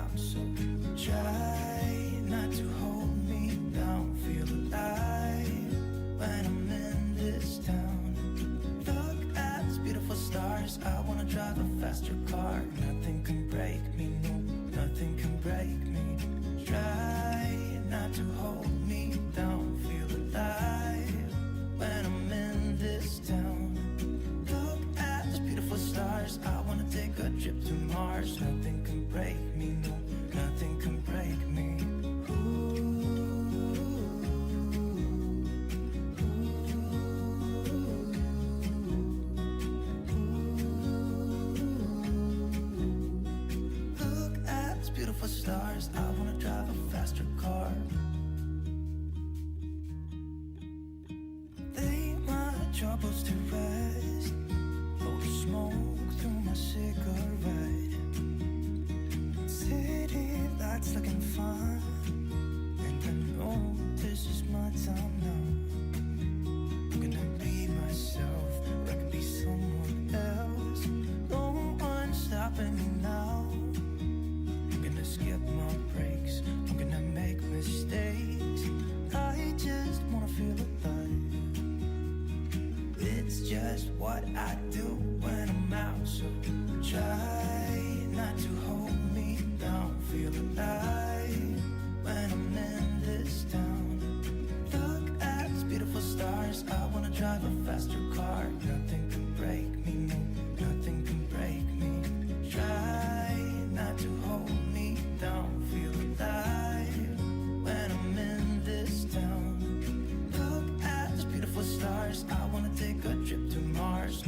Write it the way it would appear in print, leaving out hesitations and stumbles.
out. So try not to hold me down. Feel alive when I'm in this town. Look at these beautiful stars. I wanna drive a faster car. Nothing can break me, no, nothing can break me. Try not to hold me down. Feel alive when I'm in this town. Look at these beautiful stars. I wanna take a trip to Mars. Nothing can break me, no, nothing can break me. Look at these beautiful stars. I wanna drive a faster car. Lay my troubles to rest. Blow the smoke through my cigarette. City lights looking fun, and I know this is my time now. I'm gonna be myself, or I could be someone else. No one's stopping me now. I'm gonna skip my breaks, I'm gonna make mistakes. I just wanna feel alive. It's just what I do when I'm out. So try not to hold me down. Feel alive when I'm in this town. Look at these beautiful stars. I wanna drive a faster car. Nothing can break me, no, nothing can break me. Try not to hold me down. Feel alive when I'm in this town. Look at these beautiful stars. I wanna take a trip to Mars.